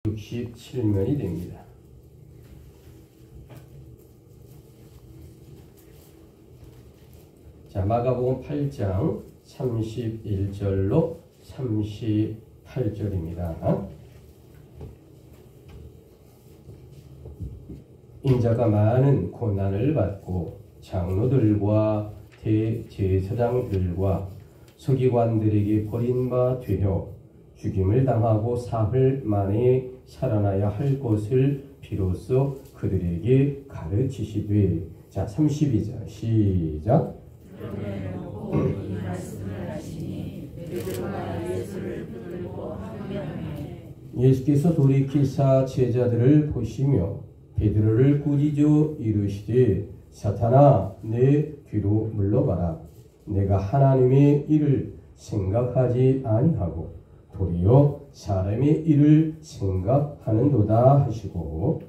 67면이 됩니다. 자, 마가복음 8장 31절로 38절입니다. 인자가 많은 고난을 받고 장로들과 대제사장들과 서기관들에게 버림바 되어 죽임을 당하고 사흘 만에 살아나야 할 것을 비로소 그들에게 가르치시되. 자, 32절 시작. 이 말씀을 하시니 베드로가 예수를 붙들고 한명하되 예수께서 돌이키사 제자들을 보시며 베드로를 꾸짖어 이르시되 사탄아 내 뒤로 물러가라. 내가 하나님의 일을 생각하지 아니하고 도리어 사람의 일을 생각하는도다 하시고,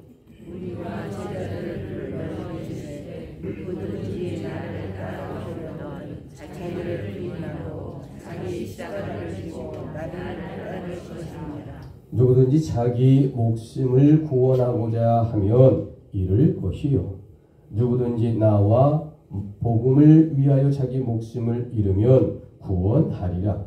우리가 제자들을 불러주시되 누구든지 나를 따라오려면 자기를 부인하고 자기 십자가를 지고 나를 따를 것입니다. 누구든지 자기 목숨을 구원하고자 하면 잃을 것이요 누구든지 나와 복음을 위하여 자기 목숨을 잃으면 구원하리라.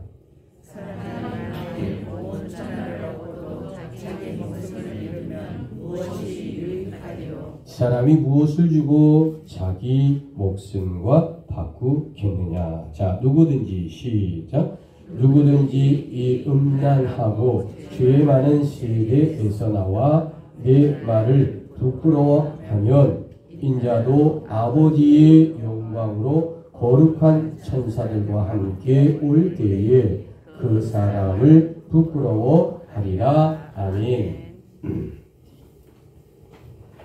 사람이 온 천하를 얻고도 자기 목숨을 잃으면 무엇이 유익하리요? 사람이 무엇을 주고 자기 목숨과 바꾸겠느냐. 자, 누구든지 시작. 누구든지 이 음란하고 죄 많은 세대에서 나와 내 말을 부끄러워하면 인자도 아버지의 영광으로 거룩한 천사들과 함께 올 때에 그 사람을 부끄러워하리라. 아멘.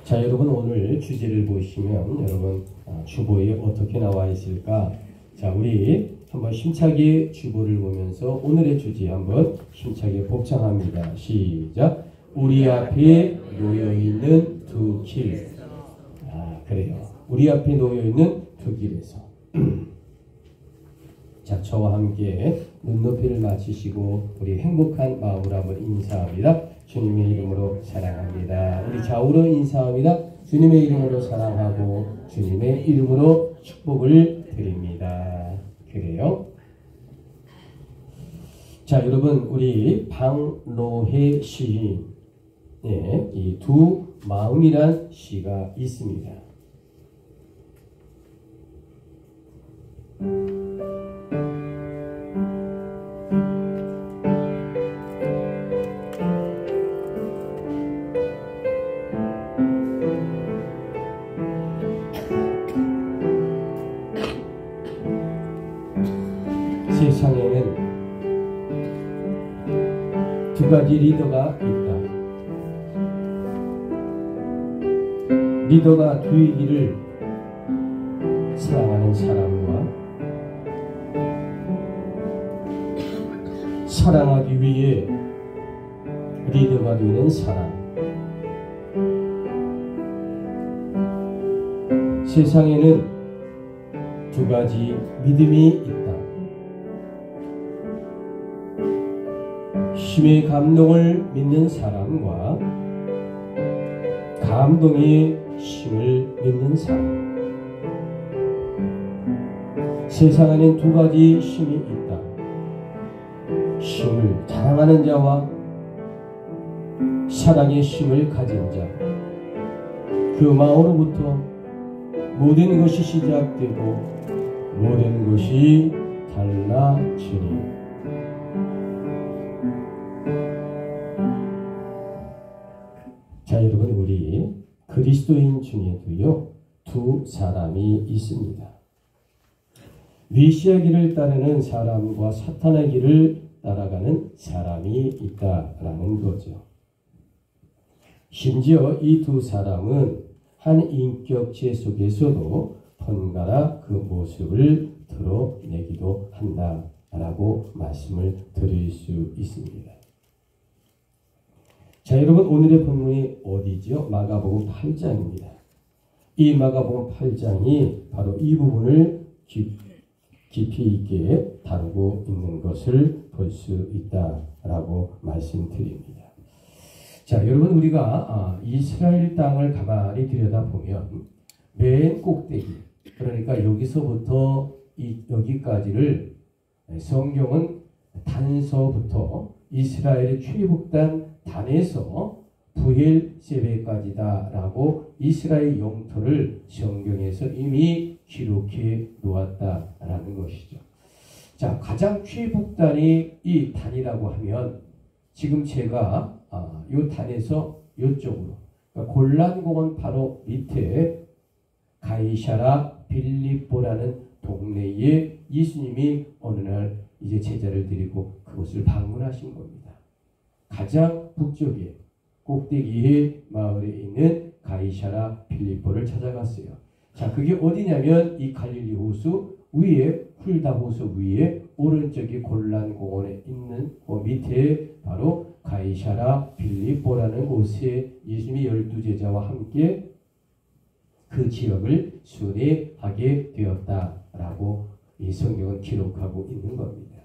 자, 여러분 오늘 주제를 보시면 여러분 주보에 어떻게 나와 있을까? 자, 우리 한번 힘차게 주보를 보면서 오늘의 주제 한번 힘차게 복창합니다. 시작. 우리 앞에 놓여있는 두 길. 그래요. 우리 앞에 놓여있는 두 길에서 자, 저와 함께 눈높이를 맞추시고 우리 행복한 마음으로 한번 인사합니다. 주님의 이름으로 사랑합니다. 우리 좌우로 인사합니다. 주님의 이름으로 사랑하고 주님의 이름으로 축복을 드립니다. 그래요. 자, 여러분 우리 방로해 시인 이 두 마음이란 시가 있습니다. 세상에는 두 가지 리더가 있다. 리더가 되기를 사랑하는 사람과 사랑하기 위해 리더가 되는 사람. 세상에는 두 가지 믿음이 있다. 힘의 감동을 믿는 사람과 감동의 힘을 믿는 사람. 세상에는 두 가지 힘이 있다. 힘을 자랑하는 자와 사랑의 힘을 가진 자. 그 마음으로부터 모든 것이 시작되고 모든 것이 달라지니. 자, 여러분 우리 그리스도인 중에도요 두 사람이 있습니다. 메시아 길을 따르는 사람과 사탄의 길을 따라가는 사람이 있다라는 거죠. 심지어 이 두 사람은 한 인격체 속에서도 번갈아 그 모습을 드러내기도 한다라고 말씀을 드릴 수 있습니다. 자, 여러분 오늘의 본문이 어디죠? 마가복음 8장입니다. 이 마가복음 8장이 바로 이 부분을 깊이 있게 다루고 있는 것을 볼 수 있다라고 말씀드립니다. 자, 여러분 우리가 이스라엘 땅을 가만히 들여다보면 맨 꼭대기, 그러니까 여기서부터 여기까지를 성경은 단서부터 이스라엘의 최북단 단에서 부엘세베까지다라고 이스라엘 영토를 성경에서 이미 기록해 놓았다라는 것이죠. 자, 가장 최북단이 이 단이라고 하면 지금 제가 이 단에서 이쪽으로, 그러니까 골란공원 바로 밑에 가이사라 빌립보라는 동네에 예수님이 어느 날 이제 제자를 데리고 그곳을 방문하신 겁니다. 가장 북쪽에 꼭대기의 마을에 있는 가이사라 빌립보를 찾아갔어요. 자, 그게 어디냐면 이 갈릴리 호수 위에, 훌다 호수 위에 오른쪽이 골란공원에 있는 그 밑에 바로 가이사라 빌립보라는 곳에 예수님이 12제자와 함께 그 지역을 순회하게 되었다라고 이 성경은 기록하고 있는 겁니다.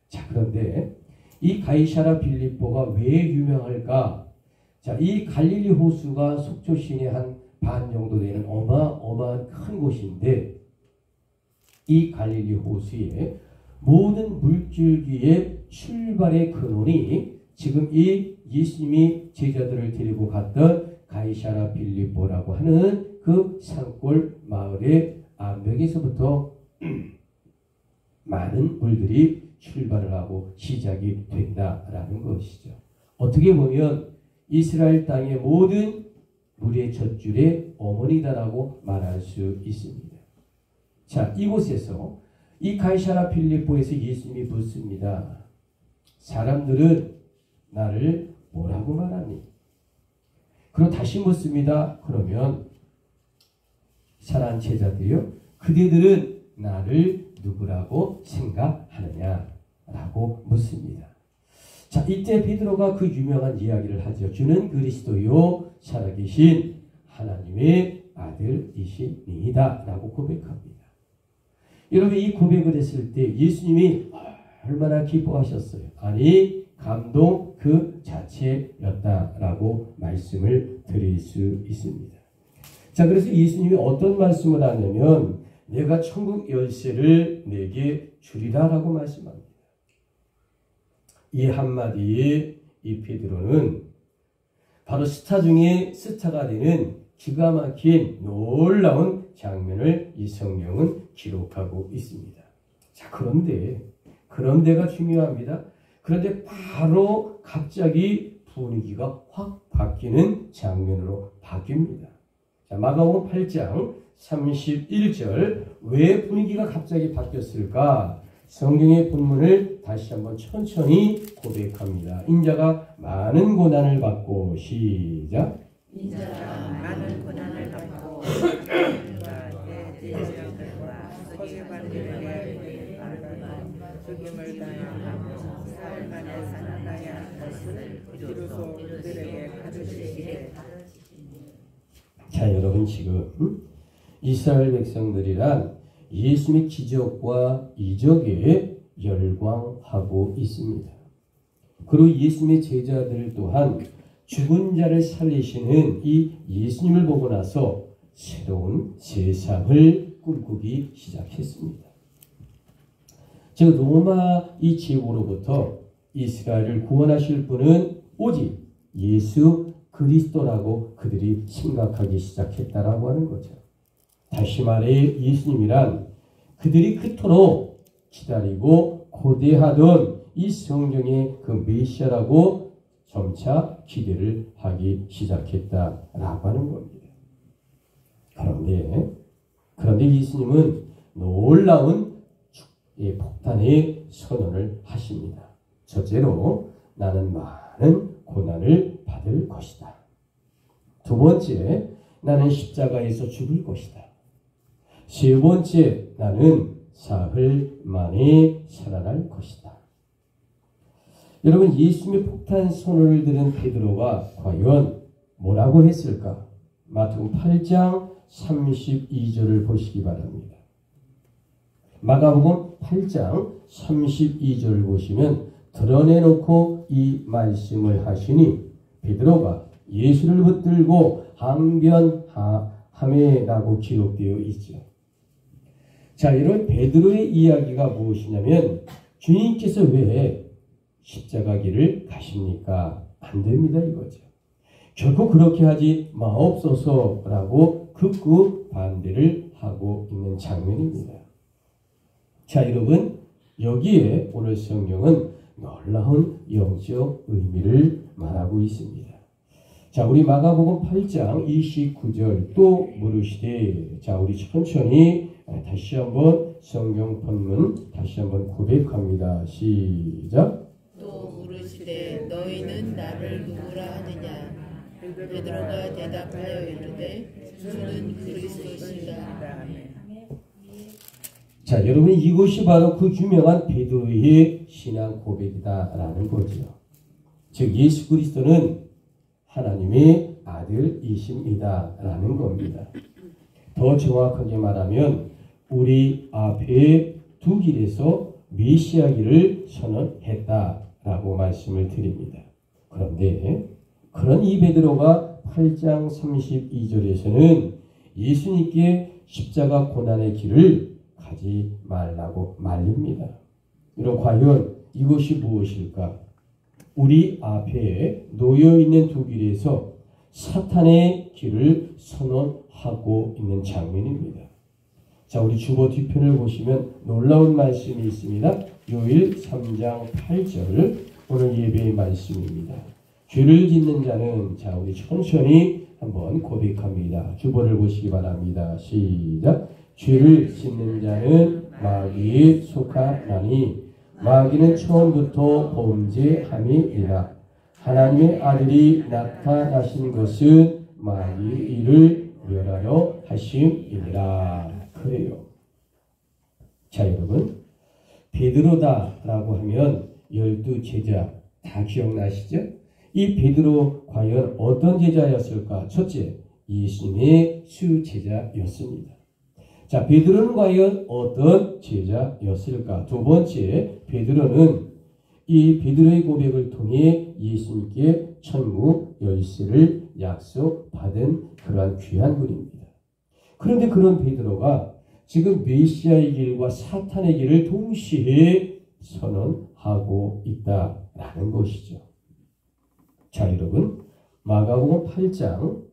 자, 그런데 이 가이사라 빌립보가 왜 유명할까? 자, 이 갈릴리 호수가 속초 시내 한 반 정도 되는 어마어마한 큰 곳인데 이 갈릴리 호수의 모든 물줄기의 출발의 근원이 지금 이 예수님이 제자들을 데리고 갔던 가이사라 빌립보라고 하는 그 산골 마을의 암벽에서부터 많은 물들이 출발을 하고 시작이 된다라는 것이죠. 어떻게 보면 이스라엘 땅의 모든 물의 젖줄의 어머니다라고 말할 수 있습니다. 자, 이곳에서 이 가이사라 빌립보에서 예수님이 묻습니다. 사람들은 나를 뭐라고 말하니? 그리고 다시 묻습니다. 그러면 사랑하는 제자들이요, 그대들은 나를 누구라고 생각하느냐라고 묻습니다. 자, 이때 베드로가 그 유명한 이야기를 하죠. 주는 그리스도요 살아계신 하나님의 아들이시니이다 라고 고백합니다. 여러분, 이 고백을 했을 때 예수님이 얼마나 기뻐하셨어요. 아니, 감동 그 자체였다라고 말씀을 드릴 수 있습니다. 자, 그래서 예수님이 어떤 말씀을 하냐면 내가 천국 열쇠를 내게 주리라 라고 말씀합니다. 이 한마디에 이 베드로는 바로 스타 중에 스타가 되는 기가 막힌 놀라운 장면을 이 성경은 기록하고 있습니다. 자, 그런데가 중요합니다. 그런데 바로 갑자기 분위기가 확 바뀌는 장면으로 바뀝니다. 자, 마가복음 8장 31절, 왜 분위기가 갑자기 바뀌었을까? 성경의 본문을 다시 한번 천천히 고백합니다. 인자가 많은 고난을 받고, 시작. 인자가 많은 고난을 받고 하나님과 대제자들과 서기관들에게 죽임을 당하고 사흘 만에 살아나야 할 것을 비로소 그들에게 가르치시되. 자, 여러분, 지금 이스라엘 백성들이란 예수님의 기적과 이적에 열광하고 있습니다. 그리고 예수님의 제자들 또한 죽은 자를 살리시는 이 예수님을 보고 나서 새로운 세상을 꿈꾸기 시작했습니다. 즉, 로마 이 제국으로부터 이스라엘을 구원하실 분은 오직 예수 그리스도라고 그들이 생각하기 시작했다라고 하는 거죠. 다시 말해 예수님이란 그들이 그토록 기다리고 고대하던 이 성경의 그 메시아라고 점차 기대를 하기 시작했다라고 하는 겁니다. 그런데 예수님은 놀라운 폭탄의 선언을 하십니다. 첫째로 나는 많은 고난을 받을 것이다. 두 번째, 나는 십자가에서 죽을 것이다. 세 번째, 나는 사흘 만에 살아날 것이다. 여러분, 예수님의 폭탄 선언을 들은 베드로가 과연 뭐라고 했을까? 마태복음 8장 32절을 보시기 바랍니다. 마가복음 8장 32절을 보시면 드러내놓고 이 말씀을 하시니 베드로가 예수를 붙들고 항변함이라고 기록되어 있죠. 자, 이런 베드로의 이야기가 무엇이냐면 주님께서 왜 십자가 길을 가십니까? 안 됩니다 이거죠. 결코 그렇게 하지 마옵소서라고 극구 반대를 하고 있는 장면입니다. 자, 여러분, 여기에 오늘 성경은 놀라운 영적 의미를 말하고 있습니다. 자, 우리 마가복음 8장 29절 또 물으시되, 자, 우리 천천히 다시 한번 성경 본문 다시 한번 고백합니다. 시작. 또 물으시되 너희는 나를 누구라 하느냐? 베드로가 대답하여 이르되 주는 그리스도시다. 자, 여러분, 이것이 바로 그 유명한 베드로의 신앙 고백이다라는 거죠. 즉 예수 그리스도는 하나님의 아들이십니다라는 겁니다. 더 정확하게 말하면 우리 앞에 두 길에서 메시아기를 선언했다라고 말씀을 드립니다. 그런데 그런 이 베드로가 8장 32절에서는 예수님께 십자가 고난의 길을 가지 말라고 말립니다. 여러분, 과연 이것이 무엇일까? 우리 앞에 놓여있는 두 길에서 사탄의 길을 선언하고 있는 장면입니다. 자, 우리 주보 뒤편을 보시면 놀라운 말씀이 있습니다. 요일 3장 8절 오늘 예배의 말씀입니다. 죄를 짓는 자는, 자, 우리 천천히 한번 고백합니다. 주보를 보시기 바랍니다. 시작. 죄를 짓는 자는 마귀에 속하나니 마귀는 처음부터 범죄함이니라. 하나님의 아들이 나타나신 것은 마귀의 일을 멸하려 하심이니라. 그래요. 자, 여러분, 베드로다라고 하면 12 제자 다 기억나시죠? 이 베드로 과연 어떤 제자였을까? 첫째, 예수님의 수제자였습니다. 자, 베드로는 과연 어떤 제자였을까? 두 번째, 베드로는 이 베드로의 고백을 통해 예수님께 천국 열쇠를 약속받은 그러한 귀한 분입니다. 그런데 그런 베드로가 지금 메시아의 길과 사탄의 길을 동시에 선언하고 있다라는 것이죠. 자, 여러분, 마가복음 8장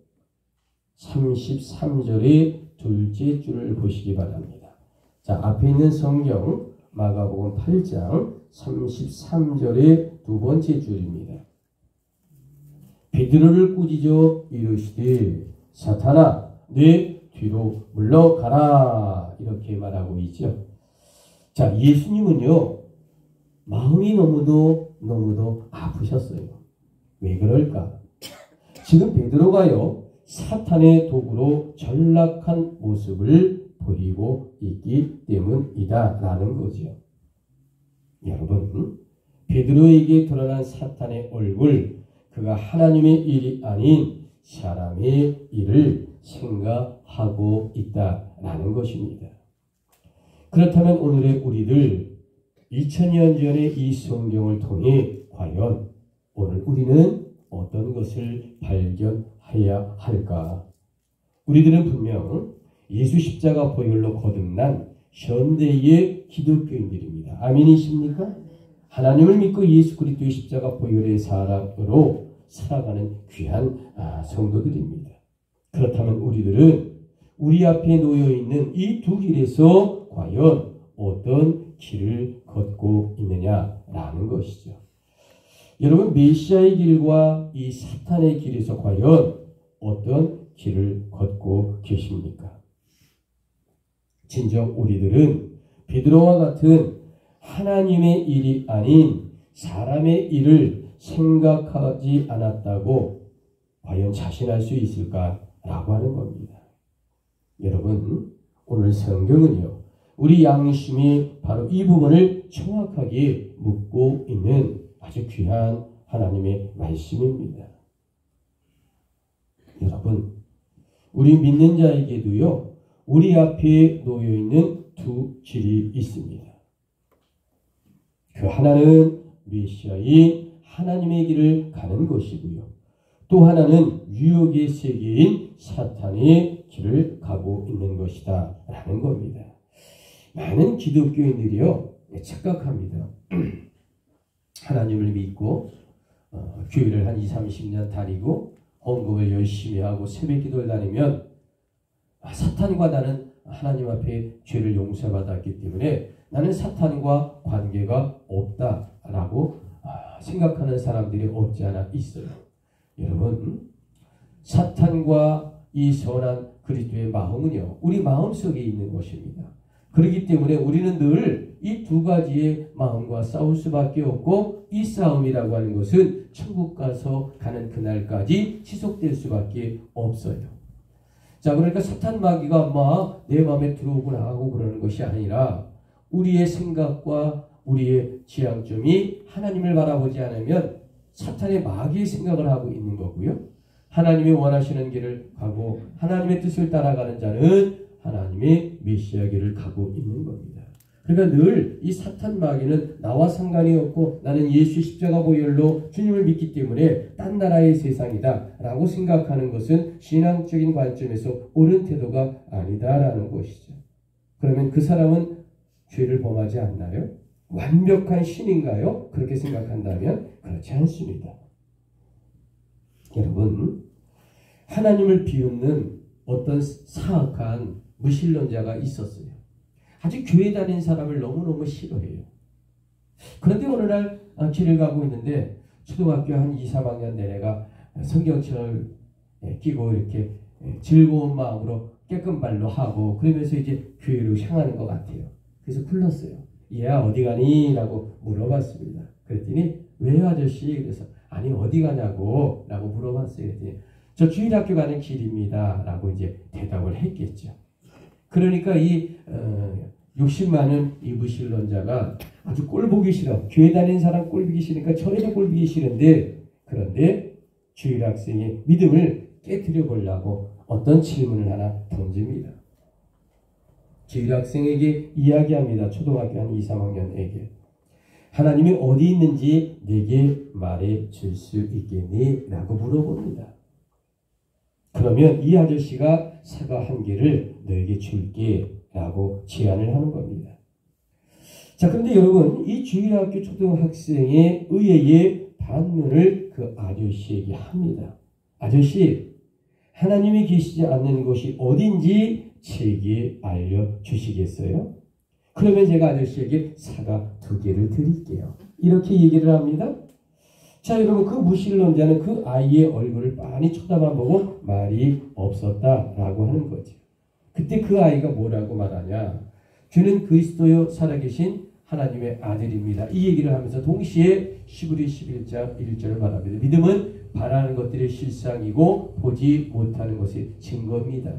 33절의 둘째 줄을 보시기 바랍니다. 자, 앞에 있는 성경 마가복음 8장 33절의 두 번째 줄입니다. 베드로를 꾸짖어 이르시되 사탄아 내 뒤로 물러가라, 이렇게 말하고 있죠. 자, 예수님은요 마음이 너무도 아프셨어요. 왜 그럴까? 지금 베드로가요 사탄의 도구로 전락한 모습을 보이고 있기 때문이다라는 거죠. 여러분, 베드로에게 드러난 사탄의 얼굴, 그가 하나님의 일이 아닌 사람의 일을 생각하고 있다라는 것입니다. 그렇다면 오늘의 우리들 2000년 전의 이 성경을 통해 과연 오늘 우리는 어떤 것을 발견해야 할까? 우리들은 분명 예수 십자가 보혈로 거듭난 현대의 기독교인들입니다. 아멘이십니까? 하나님을 믿고 예수 그리스도의 십자가 보혈의 사랑으로 살아가는 귀한 성도들입니다. 그렇다면 우리들은 우리 앞에 놓여있는 이 두 길에서 과연 어떤 길을 걷고 있느냐라는 것이죠. 여러분, 메시아의 길과 이 사탄의 길에서 과연 어떤 길을 걷고 계십니까? 진정 우리들은 베드로와 같은 하나님의 일이 아닌 사람의 일을 생각하지 않았다고 과연 자신할 수 있을까라고 하는 겁니다. 여러분, 오늘 성경은요 우리 양심이 바로 이 부분을 정확하게 묻고 있는 아주 귀한 하나님의 말씀입니다. 여러분, 우리 믿는 자에게도요 우리 앞에 놓여있는 두 길이 있습니다. 그 하나는 메시아인 하나님의 길을 가는 것이고요. 또 하나는 유혹의 세계인 사탄의 길을 가고 있는 것이다 라는 겁니다. 많은 기독교인들이요 착각합니다. 하나님을 믿고 교회를 한 20, 30년 다니고 헌금을 열심히 하고 새벽 기도를 다니면 사탄과 나는 하나님 앞에 죄를 용서받았기 때문에 나는 사탄과 관계가 없다라고 생각하는 사람들이 없지 않아 있어요. 여러분, 사탄과 이 선한 그리스도의 마음은요 우리 마음속에 있는 것입니다. 그렇기 때문에 우리는 늘 이 두 가지의 마음과 싸울 수밖에 없고, 이 싸움이라고 하는 것은 천국 가서 가는 그날까지 지속될 수밖에 없어요. 자, 그러니까 사탄 마귀가 막 내 마음에 들어오고 나가고 그러는 것이 아니라 우리의 생각과 우리의 지향점이 하나님을 바라보지 않으면 사탄의 마귀의 생각을 하고 있는 거고요. 하나님이 원하시는 길을 가고 하나님의 뜻을 따라가는 자는 하나님의 메시아 길을 가고 있는 겁니다. 그러니까 늘 이 사탄 마귀는 나와 상관이 없고 나는 예수 십자가 보혈로 주님을 믿기 때문에 딴 나라의 세상이다 라고 생각하는 것은 신앙적인 관점에서 옳은 태도가 아니다라는 것이죠. 그러면 그 사람은 죄를 범하지 않나요? 완벽한 신인가요? 그렇게 생각한다면 그렇지 않습니다. 여러분, 하나님을 비웃는 어떤 사악한 무신론자가 있었어요. 아주 교회 다니는 사람을 너무너무 싫어해요. 그런데 어느 날 길을 가고 있는데 초등학교 한 2, 3학년 내내가 성경책을 끼고 이렇게 즐거운 마음으로 깨끗 발로 하고 그러면서 이제 교회로 향하는 것 같아요. 그래서 불렀어요. 얘야 어디 가니? 라고 물어봤습니다. 그랬더니 왜요 아저씨? 그래서 아니 어디 가냐고 라고 물어봤어요. 그랬더니 저 주일학교 가는 길입니다 라고 이제 대답을 했겠죠. 그러니까 이 욕심 많은 이 무신론자가 아주 꼴보기 싫어. 교회 다니는 사람 꼴보기 싫으니까 저희도 꼴보기 싫은데, 그런데 주일학생의 믿음을 깨뜨려 보려고 어떤 질문을 하나 던집니다. 주일학생에게 이야기합니다. 초등학교 한 2, 3학년에게. 하나님이 어디 있는지 내게 말해 줄 수 있겠니? 라고 물어봅니다. 그러면 이 아저씨가 사과 한 개를 너에게 줄게 라고 제안을 하는 겁니다. 자, 그런데 여러분, 이 주일학교 초등학생의 의외의 반문을 그 아저씨에게 합니다. 아저씨, 하나님이 계시지 않는 곳이 어딘지 제게 알려주시겠어요? 그러면 제가 아저씨에게 사과 2개를 드릴게요. 이렇게 얘기를 합니다. 자, 여러분, 그 무신론자는 그 아이의 얼굴을 빤히 쳐다만 보고 말이 없었다라고 하는 거죠. 그때 그 아이가 뭐라고 말하냐? 주는 그리스도요 살아계신 하나님의 아들입니다. 이 얘기를 하면서 동시에 시브리 11장 1절을 말합니다. 믿음은 바라는 것들의 실상이고 보지 못하는 것의 증거입니다.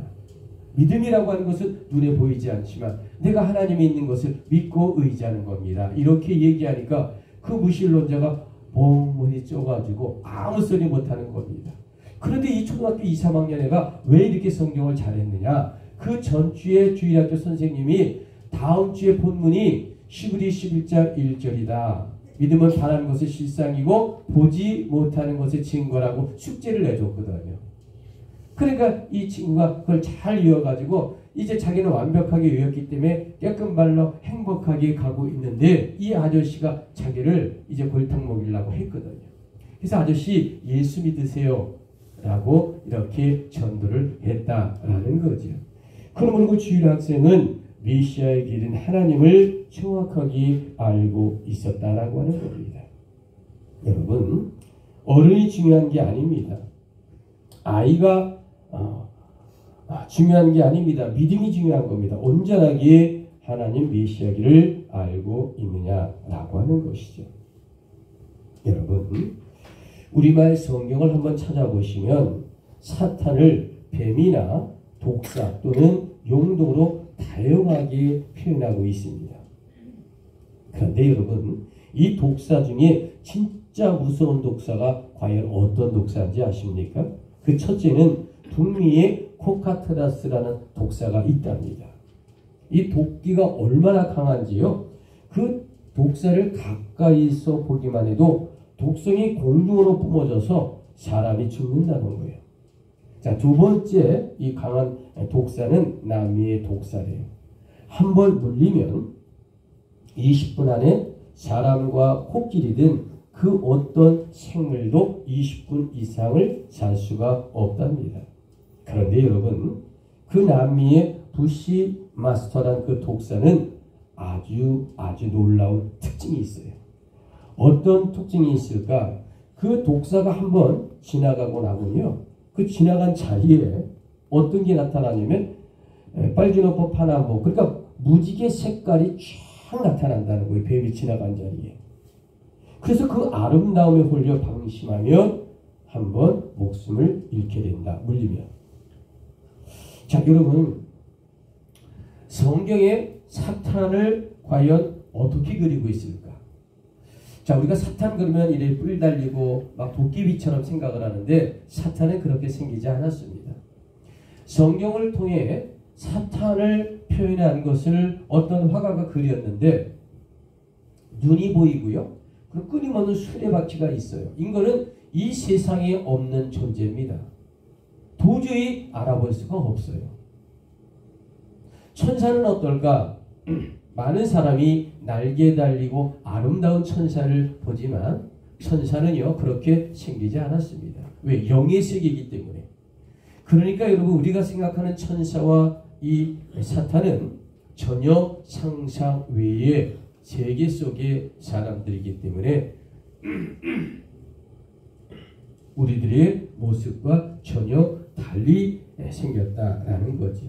믿음이라고 하는 것은 눈에 보이지 않지만 내가 하나님이 있는 것을 믿고 의지하는 겁니다. 이렇게 얘기하니까 그 무신론자가 멍멍이 쪄가지고 아무 소리 못하는 겁니다. 그런데 이 초등학교 2, 3학년 애가 왜 이렇게 성경을 잘했느냐? 그 전주에 주일학교 선생님이 다음 주에 본문이 시브리 11장 1절이다. 믿음은 바라는 것의 실상이고 보지 못하는 것의 증거라고 숙제를 내줬거든요. 그러니까 이 친구가 그걸 잘 이어가지고 이제 자기는 완벽하게 외웠기 때문에 깨끗말로 행복하게 가고 있는데 이 아저씨가 자기를 이제 골탕 먹이려고 했거든요. 그래서 아저씨 예수 믿으세요 라고 이렇게 전도를 했다라는 거죠. 그러므로 그 주일학생은 메시아의 길인 하나님을 정확하게 알고 있었다라고 하는 겁니다. 여러분, 어른이 중요한 게 아닙니다. 아이가 중요한 게 아닙니다. 믿음이 중요한 겁니다. 온전하게 하나님 메시아 길을 알고 있느냐라고 하는 것이죠. 여러분, 우리말 성경을 한번 찾아보시면 사탄을 뱀이나 독사 또는 용도로 다양하게 표현하고 있습니다. 그런데 여러분, 이 독사 중에 진짜 무서운 독사가 과연 어떤 독사인지 아십니까? 그 첫째는 북미의 코카트라스라는 독사가 있답니다. 이 독기가 얼마나 강한지요? 그 독사를 가까이서 보기만 해도 독성이 공중으로 뿜어져서 사람이 죽는다는 거예요. 자, 두 번째 이 강한 독사는 남미의 독사래요. 한 번 물리면 20분 안에 사람과 코끼리든 그 어떤 생물도 20분 이상을 살 수가 없답니다. 그런데 여러분, 그 남미의 부시 마스터란 그 독사는 아주 놀라운 특징이 있어요. 어떤 특징이 있을까? 그 독사가 한번 지나가고 나면요, 그 지나간 자리에 어떤 게 나타나냐면 빨주노포 파나모, 그러니까 무지개 색깔이 쫙 나타난다는 거예요. 뱀이 지나간 자리에. 그래서 그 아름다움에 홀려 방심하면 한번 목숨을 잃게 된다. 물리면. 자, 여러분, 성경에 사탄을 과연 어떻게 그리고 있을까? 자, 우리가 사탄 그러면 이래 뿔 달리고 막 도깨비처럼 생각을 하는데 사탄은 그렇게 생기지 않았습니다. 성경을 통해 사탄을 표현한 것을 어떤 화가가 그렸는데 눈이 보이고요. 그리고 끊임없는 수레바퀴가 있어요. 인간은 이 세상에 없는 존재입니다. 도저히 알아볼 수가 없어요. 천사는 어떨까? 많은 사람이 날개 달리고 아름다운 천사를 보지만 천사는요, 그렇게 생기지 않았습니다. 왜? 영의 세계이기 때문에. 그러니까 여러분, 우리가 생각하는 천사와 이 사탄은 전혀 상상 외의 세계 속의 사람들이기 때문에 우리들의 모습과 전혀 달리 생겼다라는 거죠.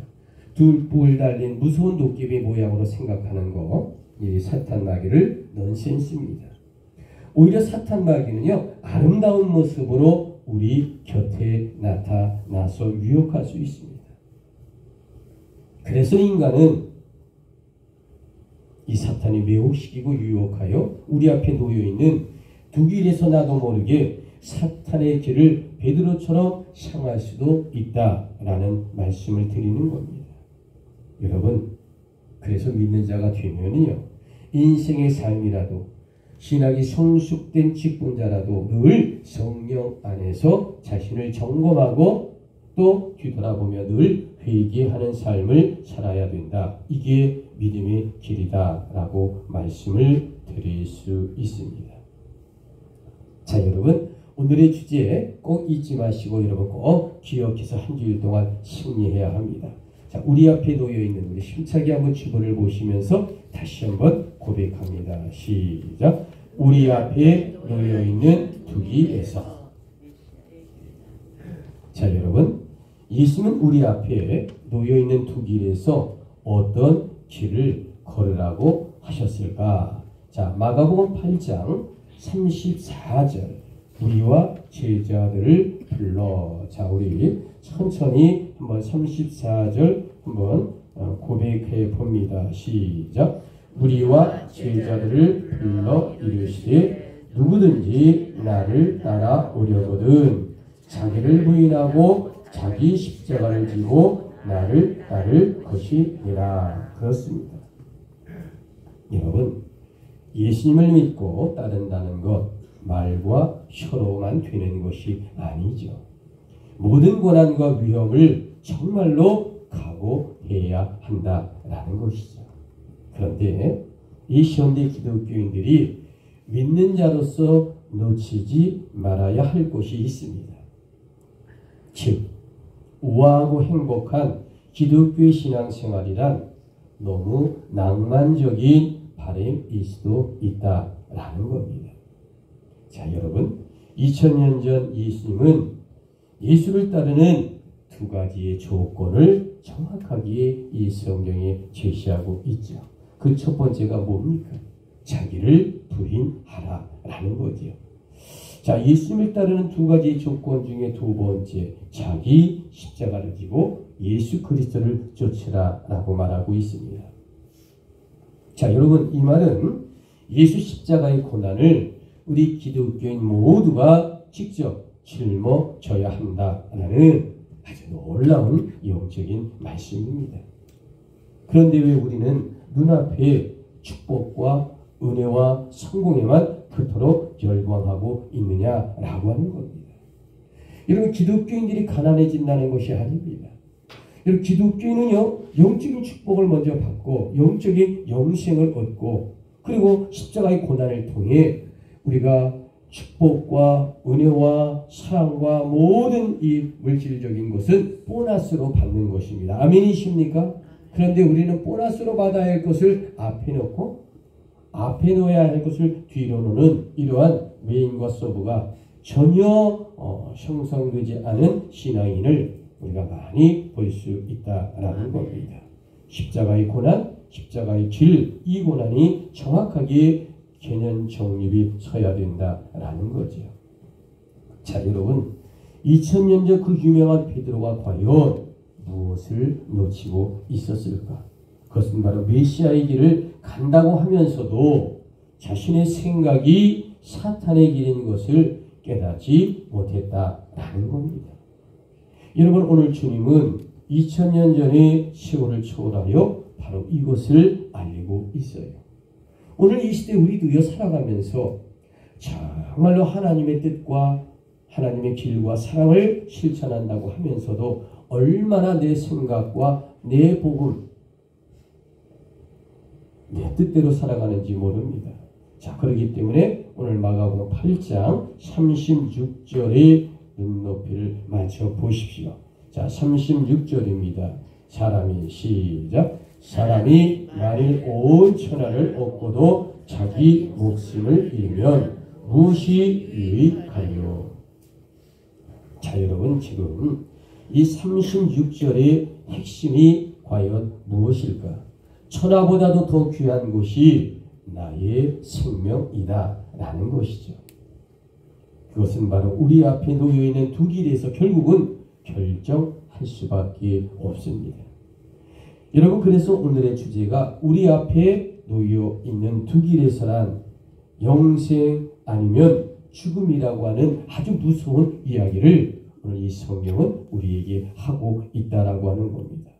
둘 뿔 달린 무서운 도깨비 모양으로 생각하는 거, 이 사탄 마귀를 넌센스입니다. 오히려 사탄 마귀는요, 아름다운 모습으로 우리 곁에 나타나서 유혹할 수 있습니다. 그래서 인간은 이 사탄이 매혹시키고 유혹하여 우리 앞에 놓여있는 두 길에서 나도 모르게 사탄의 길을 베드로처럼 향할 수도 있다라는 말씀을 드리는 겁니다. 여러분, 그래서 믿는 자가 되면요, 인생의 삶이라도 신학이 성숙된 직분자라도 늘 성령 안에서 자신을 점검하고 또 뒤돌아보며 늘 회개하는 삶을 살아야 된다. 이게 믿음의 길이다라고 말씀을 드릴 수 있습니다. 자, 여러분, 오늘의 주제 꼭 잊지 마시고 여러분 꼭 기억해서 한 주일 동안 승리해야 합니다. 자, 우리 앞에 놓여있는 우리 힘차게 한번 주보를 보시면서 다시 한번 고백합니다. 시작. 우리 앞에 놓여있는 두기에서. 자, 여러분, 예수님은 우리 앞에 놓여있는 두 길에서 어떤 길을 걸으라고 하셨을까? 자, 마가복음 8장 34절. 우리와 제자들을 불러. 자, 우리 천천히 한번 34절 한번 고백해 봅니다. 시작. 우리와 제자들을 불러 이르시되 누구든지 나를 따라오려거든 자기를 부인하고 자기 십자가를 지고 나를 따를 것이니라. 그렇습니다. 여러분, 예수님을 믿고 따른다는 것 말과 혀로만 되는 것이 아니죠. 모든 고난과 위험을 정말로 각오해야 한다라는 것이죠. 그런데 이 현대 기독교인들이 믿는 자로서 놓치지 말아야 할 것이 있습니다. 즉, 우아하고 행복한 기독교의 신앙생활이란 너무 낭만적인 바람일 수도 있다라는 겁니다. 자, 여러분, 2000년 전 예수님은 예수를 따르는 두 가지의 조건을 정확하게 이 성경에 제시하고 있죠. 그 첫 번째가 뭡니까? 자기를 부인하라라는 거지요. 자, 예수님을 따르는 두 가지 조건 중에 두 번째, 자기 십자가를 지고 예수 그리스도를 쫓으라라고 말하고 있습니다. 자, 여러분, 이 말은 예수 십자가의 고난을 우리 기독교인 모두가 직접 짊어져야 한다라는 아주 놀라운 영적인 말씀입니다. 그런데 왜 우리는 눈앞에 축복과 은혜와 성공에만 그토록 열광하고 있느냐라고 하는 겁니다. 여러분 기독교인들이 가난해진다는 것이 아닙니다. 여러분 기독교인은요 영적인 축복을 먼저 받고 영적인 영생을 얻고 그리고 십자가의 고난을 통해 우리가 축복과 은혜와 사랑과 모든 이 물질적인 것은 보너스로 받는 것입니다. 아멘이십니까? 그런데 우리는 보너스로 받아야 할 것을 앞에 놓고 앞에 놓아야 할 것을 뒤로 놓는 이러한 메인과 서브가 전혀 형성되지 않은 신앙인을 우리가 많이 볼 수 있다라는 겁니다. 십자가의 고난, 십자가의 길, 이 고난이 정확하게 개념 정립이 서야 된다라는 거죠. 자, 여러분 2000년 전 그 유명한 베드로가 과연 무엇을 놓치고 있었을까? 그것은 바로 메시아의 길을 간다고 하면서도 자신의 생각이 사탄의 길인 것을 깨닫지 못했다라는 겁니다. 여러분 오늘 주님은 2000년 전의 세월을 초월하여 바로 이것을 알리고 있어요. 오늘 이 시대 우리도요 살아가면서 정말로 하나님의 뜻과 하나님의 길과 사랑을 실천한다고 하면서도 얼마나 내 생각과 내 복음, 내 뜻대로 살아가는지 모릅니다. 자, 그렇기 때문에 오늘 마가복음 8장 36절의 눈높이를 맞춰 보십시오. 자, 36절입니다. 사람이 시작. 사람이 만일 온 천하를 얻고도 자기 목숨을 잃으면 무엇이 유익하리요? 자, 여러분 지금 이 36절의 핵심이 과연 무엇일까? 천하보다도 더 귀한 것이 나의 생명이다 라는 것이죠. 그것은 바로 우리 앞에 놓여있는 두 길에서 결국은 결정할 수밖에 없습니다. 여러분 그래서 오늘의 주제가 우리 앞에 놓여있는 두 길에서란 영생 아니면 죽음이라고 하는 아주 무서운 이야기를 오늘 이 성경은 우리에게 하고 있다라고 하는 겁니다.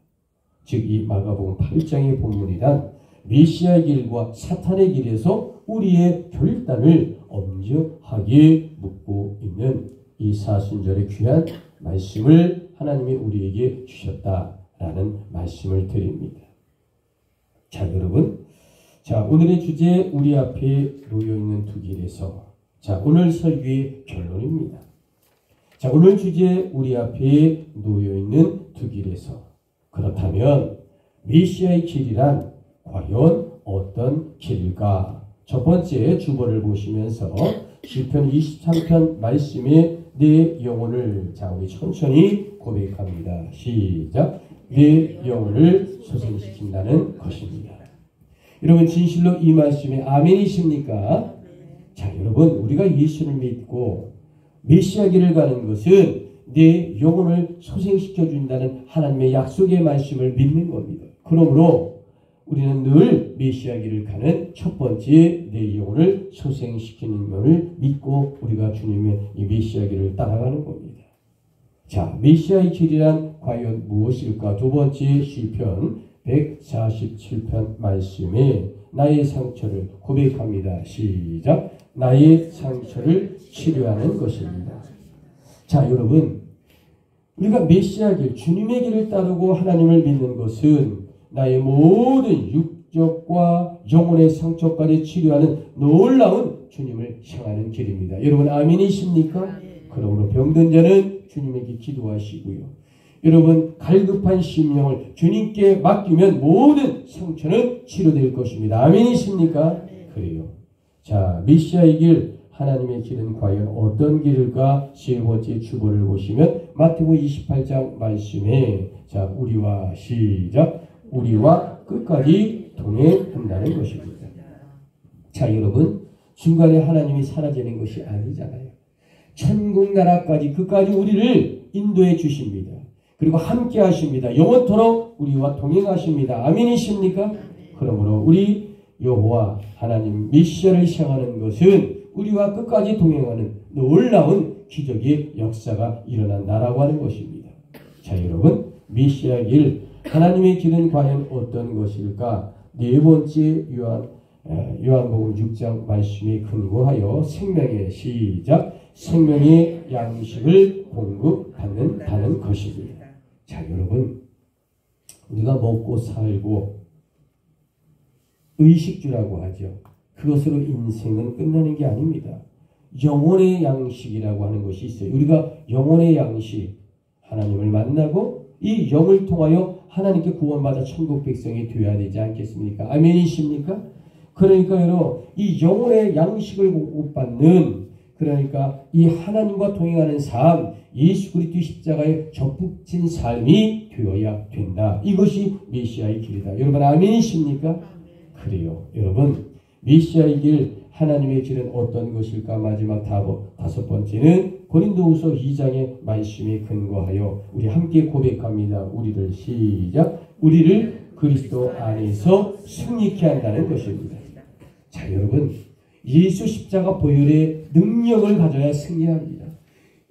즉 이 마가복음 8장의 본문이란 메시아의 길과 사탄의 길에서 우리의 결단을 엄정하게 묻고 있는 이 사순절의 귀한 말씀을 하나님이 우리에게 주셨다라는 말씀을 드립니다. 자, 여러분, 자 오늘의 주제 우리 앞에 놓여있는 두 길에서 자 오늘 설교의 결론입니다. 자 오늘 주제 우리 앞에 놓여있는 두 길에서 그렇다면 메시아의 길이란 과연 어떤 길일까? 첫 번째 주보를 보시면서 시편 23편 말씀에 내 영혼을 자 우리 천천히 고백합니다. 시작. 내 영혼을 소생시킨다는 것입니다. 여러분 진실로 이 말씀에 아멘이십니까? 자 여러분 우리가 예수를 믿고 메시아 길을 가는 것은 내 영혼을 소생시켜 준다는 하나님의 약속의 말씀을 믿는 겁니다. 그러므로 우리는 늘 메시아 길을 가는 첫 번째 내 영혼을 소생시키는 것을 믿고 우리가 주님의 이 메시아 길을 따라가는 겁니다. 자, 메시아의 길이란 과연 무엇일까? 두 번째 시편 147편 말씀에 나의 상처를 고백합니다. 시작. 나의 상처를 치료하는 것입니다. 자, 여러분 우리가 메시아 길, 주님의 길을 따르고 하나님을 믿는 것은 나의 모든 육적과 영혼의 상처까지 치료하는 놀라운 주님을 향하는 길입니다. 여러분 아멘이십니까? 그러므로 병든 자는 주님에게 기도하시고요. 여러분 갈급한 심령을 주님께 맡기면 모든 상처는 치료될 것입니다. 아멘이십니까? 그래요. 자 메시아의 길 하나님의 길은 과연 어떤 길일까? 세 번째 주보를 보시면 마태복음 28장 말씀에 자 우리와 시작 우리와 끝까지 동행한다는 것입니다. 자 여러분 중간에 하나님이 사라지는 것이 아니잖아요. 천국 나라까지 끝까지 우리를 인도해 주십니다. 그리고 함께 하십니다. 영원토록 우리와 동행하십니다. 아멘이십니까? 그러므로 우리 여호와 하나님 메시아를 향하는 것은 우리와 끝까지 동행하는 놀라운 기적의 역사가 일어난다라고 하는 것입니다. 자 여러분 메시아 길 하나님의 길은 과연 어떤 것일까? 네 번째 요한복음 6장 말씀에 근거하여 생명의 시작 생명의 양식을 공급받는다는 것입니다. 자, 여러분, 우리가 먹고 살고 의식주라고 하죠. 그것으로 인생은 끝나는 게 아닙니다. 영혼의 양식이라고 하는 것이 있어요. 우리가 영혼의 양식, 하나님을 만나고 이 영을 통하여 하나님께 구원받아 천국 백성이 되어야 되지 않겠습니까? 아멘이십니까? 그러니까 여러분, 이 영혼의 양식을 공급받는, 그러니까 이 하나님과 동행하는 삶, 예수 그리스도의 십자가에 접붙인 삶이 되어야 된다. 이것이 메시아의 길이다. 여러분 아멘이십니까? 그래요. 여러분, 메시아의 길, 하나님의 길은 어떤 것일까? 마지막 다섯 번째는 고린도후서 2장의 말씀에 근거하여 우리 함께 고백합니다. 우리를 시작. 우리를 그리스도 안에서 승리케 한다는 것입니다. 자, 여러분, 예수 십자가 보혈의 능력을 가져야 승리합니다.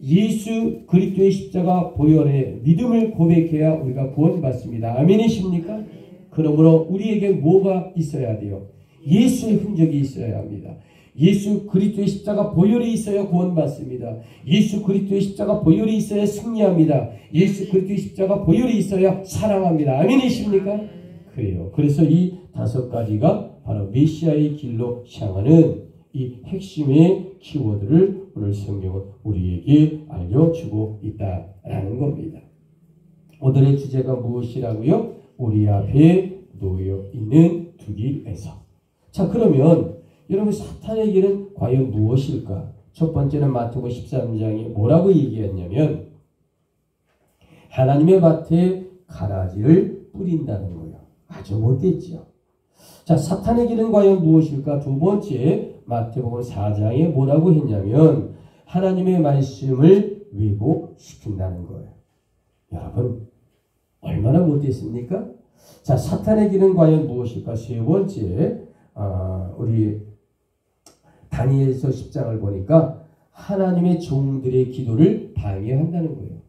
예수 그리스도의 십자가 보혈의 믿음을 고백해야 우리가 구원받습니다. 아멘이십니까? 그러므로 우리에게 뭐가 있어야 돼요? 예수의 흔적이 있어야 합니다. 예수 그리스도의 십자가 보혈이 있어야 구원받습니다. 예수 그리스도의 십자가 보혈이 있어야 승리합니다. 예수 그리스도의 십자가 보혈이 있어야 사랑합니다. 아멘이십니까? 그래요. 그래서 이 다섯 가지가 바로 메시아의 길로 향하는 이 핵심의 키워드를 오늘 성경은 우리에게 알려주고 있다라는 겁니다. 오늘의 주제가 무엇이라고요? 우리 앞에 놓여 있는 두 길에서. 자, 그러면 여러분, 사탄의 길은 과연 무엇일까? 첫 번째는 마태복음 13장에 뭐라고 얘기했냐면 하나님의 밭에 가라지를 뿌린다는 거예요. 아주 못됐죠. 자, 사탄의 길은 과연 무엇일까? 두 번째, 마태복음 4장에 뭐라고 했냐면 하나님의 말씀을 왜곡시킨다는 거예요. 여러분, 얼마나 못됐습니까? 자, 사탄의 길은 과연 무엇일까? 세 번째, 우리 다니엘서 10장을 보니까 하나님의 종들의 기도를 방해한다는 거예요.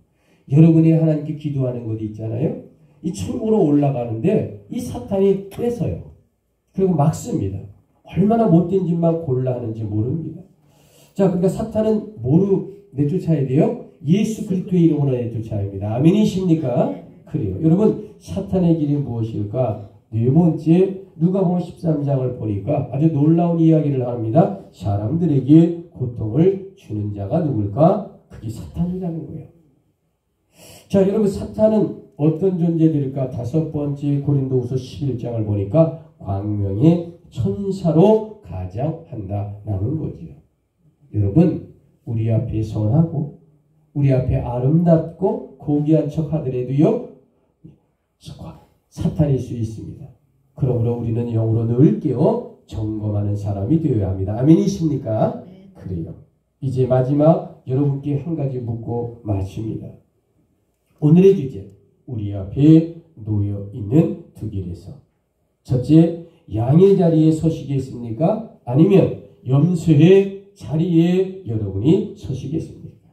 여러분이 하나님께 기도하는 것 있잖아요. 이 천국으로 올라가는데 이 사탄이 뺏어요. 그리고 막습니다. 얼마나 못된 짓만 골라 하는지 모릅니다. 자, 그러니까 사탄은 뭐로 내쫓아야 돼요? 예수 그리스도의 이름으로 내쫓아야 합니다. 아멘이십니까? 그래요. 여러분, 사탄의 길이 무엇일까? 네 번째, 누가복음 13장을 보니까 아주 놀라운 이야기를 합니다. 사람들에게 고통을 주는 자가 누굴까? 그게 사탄이라는 거예요. 자, 여러분, 사탄은 어떤 존재들일까? 다섯 번째 고린도후서 11장을 보니까 광명의 천사로 가장한다라는 거지요. 여러분, 우리 앞에 선하고 우리 앞에 아름답고 고귀한 척 하더라도요, 사탄일 수 있습니다. 그러므로 우리는 영으로 늘 깨어 점검하는 사람이 되어야 합니다. 아멘이십니까? 그래요. 이제 마지막 여러분께 한 가지 묻고 마칩니다. 오늘의 주제, 우리 앞에 놓여 있는 두 길에서. 첫째, 양의 자리에 서시겠습니까? 아니면 염소의 자리에 여러분이 서시겠습니까?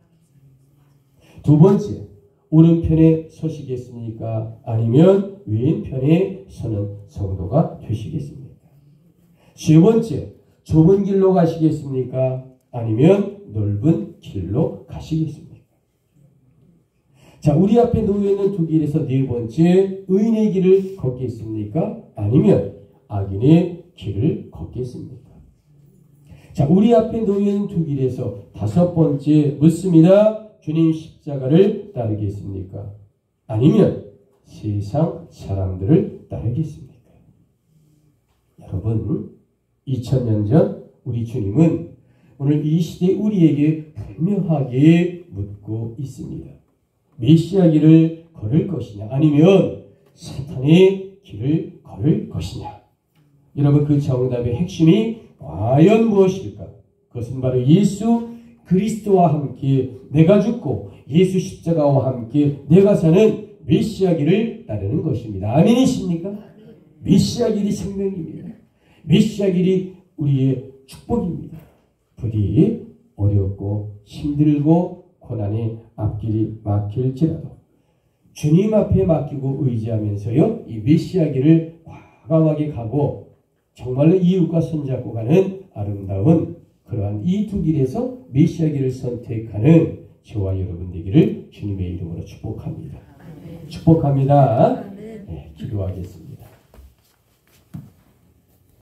두 번째, 오른편에 서시겠습니까? 아니면 왼편에 서는 성도가 되시겠습니까? 세 번째, 좁은 길로 가시겠습니까? 아니면 넓은 길로 가시겠습니까? 자, 우리 앞에 놓여있는 두 길에서 네 번째, 의인의 길을 걷겠습니까? 아니면 악인의 길을 걷겠습니까? 자, 우리 앞에 놓여있는 두 길에서 다섯 번째 묻습니다. 주님 십자가를 따르겠습니까? 아니면 세상 사람들을 따르겠습니까? 여러분, 2000년 전 우리 주님은 오늘 이 시대 우리에게 분명하게 묻고 있습니다. 메시아 길을 걸을 것이냐, 아니면 사탄의 길을 걸을 것이냐. 여러분, 그 정답의 핵심이 과연 무엇일까? 그것은 바로 예수 그리스도와 함께 내가 죽고 예수 십자가와 함께 내가 사는 메시아 길을 따르는 것입니다. 아멘이십니까? 메시아 길이 생명입니다. 메시아 길이 우리의 축복입니다. 부디 어렵고 힘들고 고난의 앞길이 막힐지라도 주님 앞에 맡기고 의지하면서요, 이 메시아 길을 과감하게 가고 정말로 이웃과 손잡고 가는 아름다운 그러한 이 두 길에서 메시아 길을 선택하는 저와 여러분 되기를 주님의 이름으로 축복합니다. 축복합니다. 네, 기도하겠습니다.